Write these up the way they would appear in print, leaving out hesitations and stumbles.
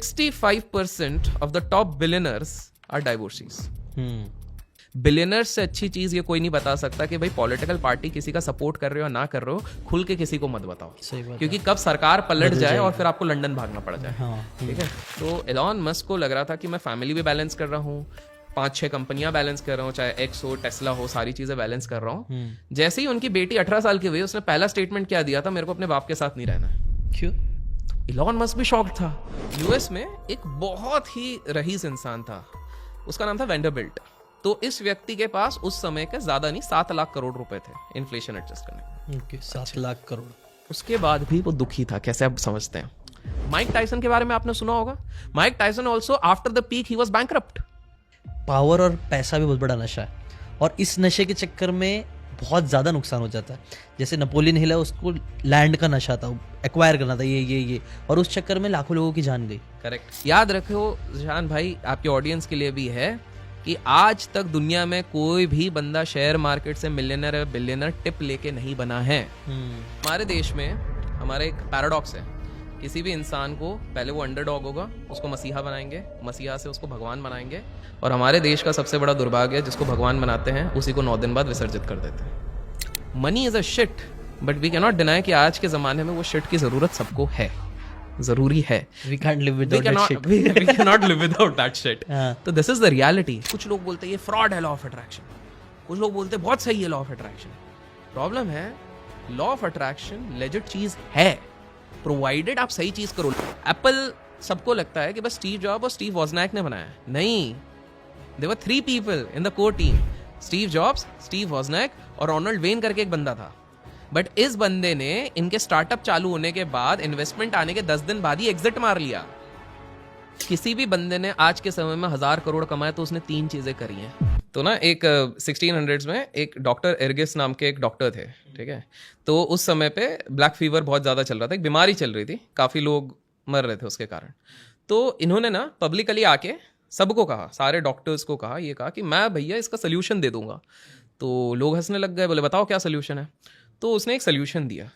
65% of the top billionaires are divorcees. Billionaires से अच्छी चीज ये कोई नहीं बता सकता कि भाई पॉलिटिकल पार्टी किसी का सपोर्ट कर रहे हो ना कर रहे हो, खुल के किसी को मत बताओ, क्योंकि कब सरकार पलट जाए और फिर आपको लंदन भागना पड़ जाए. ठीक है. तो एलॉन मस्क को लग रहा था कि मैं फैमिली भी बैलेंस कर रहा हूँ, 5-6 कंपनियां बैलेंस कर रहा हूँ, चाहे एक्स हो टेस्ला हो, सारी चीजें बैलेंस कर रहा हूँ. जैसे ही उनकी बेटी 18 साल की हुई, उसने पहला स्टेटमेंट क्या दिया था, मेरे को अपने बाप के साथ नहीं रहना है. क्यों? एलॉन मस्क भी शॉक्ड था. यूएस में एक बहुत ही रईस इंसान था, उसका नाम था वेंडरबिल्ट. तो इस व्यक्ति के पास उस समय के ज्यादा नहीं 7 लाख करोड़ रुपए थे इन्फ्लेशन एडजस्ट करने. ओके, 7 लाख करोड़. उसके बाद भी वो दुखी था. कैसे आप समझते हैं? माइक टायसन के बारे में आपने सुना होगा. Mike Tyson also after the peak he was bankrupt. Power और पैसा भी बहुत बड़ा नशा है, और इस नशे के चक्कर में बहुत ज़्यादा नुकसान हो जाता है. जैसे नेपोलियन हिल है, उसको लैंड का नशा था, एक्वायर करना था, ये और उस चक्कर में लाखों लोगों की जान गई. करेक्ट. याद रखो जान भाई, आपके ऑडियंस के लिए भी है कि आज तक दुनिया में कोई भी बंदा शेयर मार्केट से मिलियनर या बिलियनर टिप लेके नहीं बना है. हमारे देश में हमारा एक पैराडॉक्स है. किसी भी इंसान को पहले वो अंडरडॉग होगा, उसको मसीहा बनाएंगे, मसीहा से उसको भगवान बनाएंगे, और हमारे देश का सबसे बड़ा दुर्भाग्य है जिसको भगवान बनाते हैं उसी को 9 दिन बाद विसर्जित कर देते हैं. Money is a shit, but we can not deny कि आज के जमाने में वो शिट की जरूरत सबको है, जरूरी है. We can't live without that shit. We cannot live without that shit. तो this is the reality. कुछ लोग बोलते हैं ये फ्रॉड है लॉ ऑफ अट्रैक्शन, कुछ लोग बोलते हैं बहुत सही है लॉ ऑफ अट्रैक्शन. प्रॉब्लम है लॉ ऑफ अट्रैक्शन लेजिट चीज है, प्रोवाइडेड आप सही चीज करो. एप्पल सबको लगता है कि बस स्टीव जॉब और स्टीव वॉजनैक ने बनाया. नहीं, there were 3 people in the core team. Steve Jobs, Steve Wozniak और रोनाल्ड वेन करके एक बंदा था. बट इस बंदे ने इनके स्टार्टअप चालू होने के बाद, इन्वेस्टमेंट आने के 10 दिन बाद ही एग्जिट मार लिया. किसी भी बंदे ने आज के समय में 1000 करोड़ कमाए तो उसने 3 चीजें करी हैं. तो ना एक 1600s में एक डॉक्टर एर्गिस नाम के एक डॉक्टर थे. ठीक है. तो उस समय पे ब्लैक फीवर बहुत ज़्यादा चल रहा था, एक बीमारी चल रही थी, काफ़ी लोग मर रहे थे उसके कारण. तो इन्होंने ना पब्लिकली आके सबको कहा, सारे डॉक्टर्स को कहा, ये कहा कि मैं भैया इसका सोल्यूशन दे दूंगा. तो लोग हंसने लग गए, बोले बताओ क्या सोल्यूशन है. तो उसने एक सोल्यूशन दिया.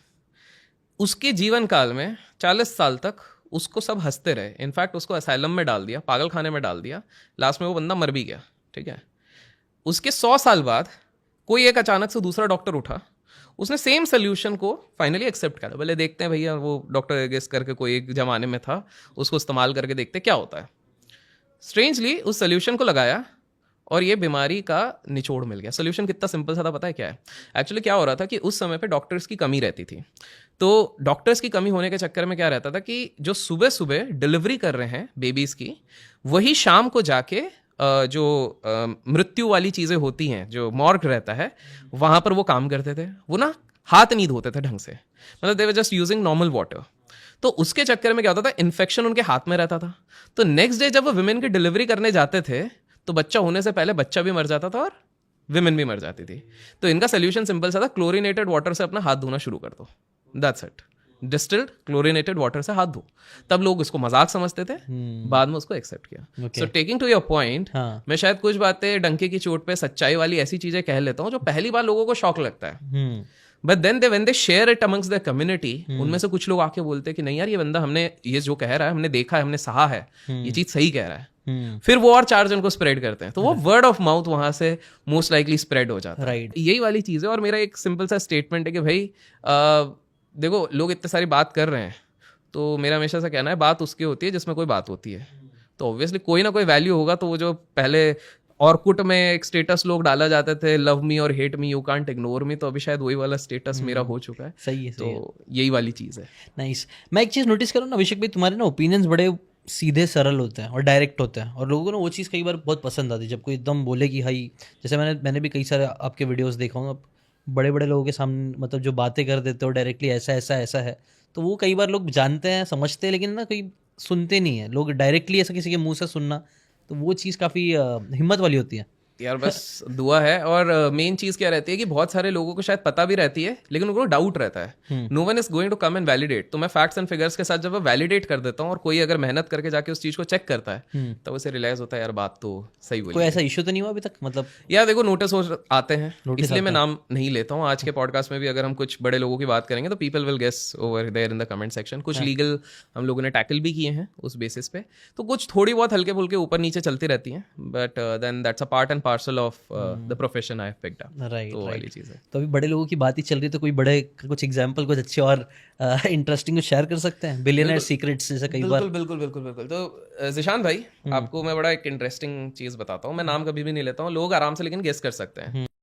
उसके जीवन काल में 40 साल तक उसको सब हंसते रहे. इनफैक्ट उसको असाइलम में डाल दिया, पागल खाने में डाल दिया. लास्ट में वो बंदा मर भी गया. ठीक है. उसके 100 साल बाद कोई एक अचानक से दूसरा डॉक्टर उठा, उसने सेम सोल्यूशन को फाइनली एक्सेप्ट करा. बोले देखते हैं भैया, वो डॉक्टर एर्गिस करके कोई एक जमाने में था, उसको इस्तेमाल करके देखते क्या होता है. स्ट्रेंजली उस सोल्यूशन को लगाया और ये बीमारी का निचोड़ मिल गया. सोल्यूशन कितना सिंपल सा था पता है क्या है? एक्चुअली क्या हो रहा था कि उस समय पे डॉक्टर्स की कमी रहती थी. तो डॉक्टर्स की कमी होने के चक्कर में क्या रहता था कि जो सुबह सुबह डिलीवरी कर रहे हैं बेबीज की, वही शाम को जाके जो मृत्यु वाली चीज़ें होती हैं, जो मॉर्ग रहता है, वहाँ पर वो काम करते थे. वो ना हाथ नहीं धोते थे ढंग से, मतलब they were just using normal water. तो उसके चक्कर में क्या होता था, इन्फेक्शन उनके हाथ में रहता था. तो नेक्स्ट डे जब वो विमेन की डिलीवरी करने जाते थे तो बच्चा होने से पहले बच्चा भी मर जाता था और विमेन भी मर जाती थी. तो इनका सोल्यूशन सिंपल सा था, क्लोरीनेटेड वाटर से अपना हाथ धोना शुरू कर दो. That's it. Distilled chlorinated water से हाथ धो. तब लोग इसको मजाक समझते थे, बाद में उसको एक्सेप्ट किया. So taking to your point, मैं शायद कुछ बातें डंके की चोट पे सच्चाई वाली ऐसी चीजें कह लेता हूँ जो पहली बार लोगों को शौक लगता है. But then when they share it amongst the community, उनमें से कुछ लोग आके बोलते हैं कि नहीं यार, ये बंदा हमने ये जो कह रहा है हमने देखा है, हमने सहा है, ये चीज सही कह रहा है. फिर वो और 4 जन को स्प्रेड करते हैं, तो वो वर्ड ऑफ माउथ वहां से मोस्ट लाइकली स्प्रेड हो जाता है. यही वाली चीज है. और मेरा एक सिंपल सा स्टेटमेंट है कि भाई देखो, लोग इतने सारी बात कर रहे हैं, तो मेरा हमेशा से कहना है बात उसकी होती है जिसमें कोई बात होती है. तो ऑब्वियसली कोई ना कोई वैल्यू होगा. तो वो जो पहले ऑर्कुट में एक स्टेटस लोग डाला जाते थे, लव मी और hate me, you can't ignore me, तो अभी शायद वही वाला स्टेटस मेरा हो चुका है. सही है. तो यही वाली चीज़ है. नाइस. मैं एक चीज़ नोटिस करूँ ना अभिषेक भाई, तुम्हारे ना ओपिनियंस बड़े सीधे सरल होते हैं और डायरेक्ट होते हैं, और लोगों को ना वो चीज़ कई बार बहुत पसंद आती है जब कोई एकदम बोले कि भाई, जैसे मैंने भी कई सारे आपके वीडियोस देखा हूँ, बड़े बड़े लोगों के सामने मतलब जो बातें कर देते हो डायरेक्टली, ऐसा ऐसा ऐसा है, तो वो कई बार लोग जानते हैं, समझते हैं, लेकिन ना कोई सुनते नहीं है. लोग डायरेक्टली ऐसा किसी के मुंह से सुनना, तो वो चीज़ काफ़ी हिम्मत वाली होती है. यार बस दुआ है। और मेन चीज क्या रहती है कि बहुत सारे लोगों को शायद पता भी रहती है लेकिन उनको डाउट रहता है। No one is going to come and validate. तो मैं फैक्ट्स एंड फिगर्स के साथ जब वैलिडेट कर देता हूँ और कोई अगर मेहनत करके जाके उस चीज को चेक करता है तब उसे रियलाइज होता है यार बात तो सही बोली। कोई ऐसा इशू तो नहीं हुआ अभी तक, मतलब? यार देखो नोटिस आते हैं, इसलिए मैं नाम नहीं लेता हूँ। आज के पॉडकास्ट में भी अगर हम कुछ बड़े लोगों की बात करेंगे तो people will guess over there in the comment section. कुछ लीगल हम लोगों ने टैकल भी किए हैं उस बेसिस पे, तो कुछ थोड़ी बहुत हल्के फुल्के ऊपर नीचे चलती रहती हैं, but then that's a part and parcel of the profession I have picked up. Right, तो वाली चीज़ है। तो अभी बड़े लोगों की बात ही चल रही है, तो कोई बड़े कुछ एग्जांपल कुछ अच्छे और इंटरेस्टिंग को शेयर कर सकते हैं? बिलियनर सीक्रेट्स जैसे कई बार। बिल्कुल बिल्कुल बिल्कुल। तो जिशान भाई आपको मैं बड़ा एक इंटरेस्टिंग चीज बताता हूँ। मैं नाम कभी भी नहीं लेता हूँ, लोग आराम से लेकिन गेस कर सकते हैं।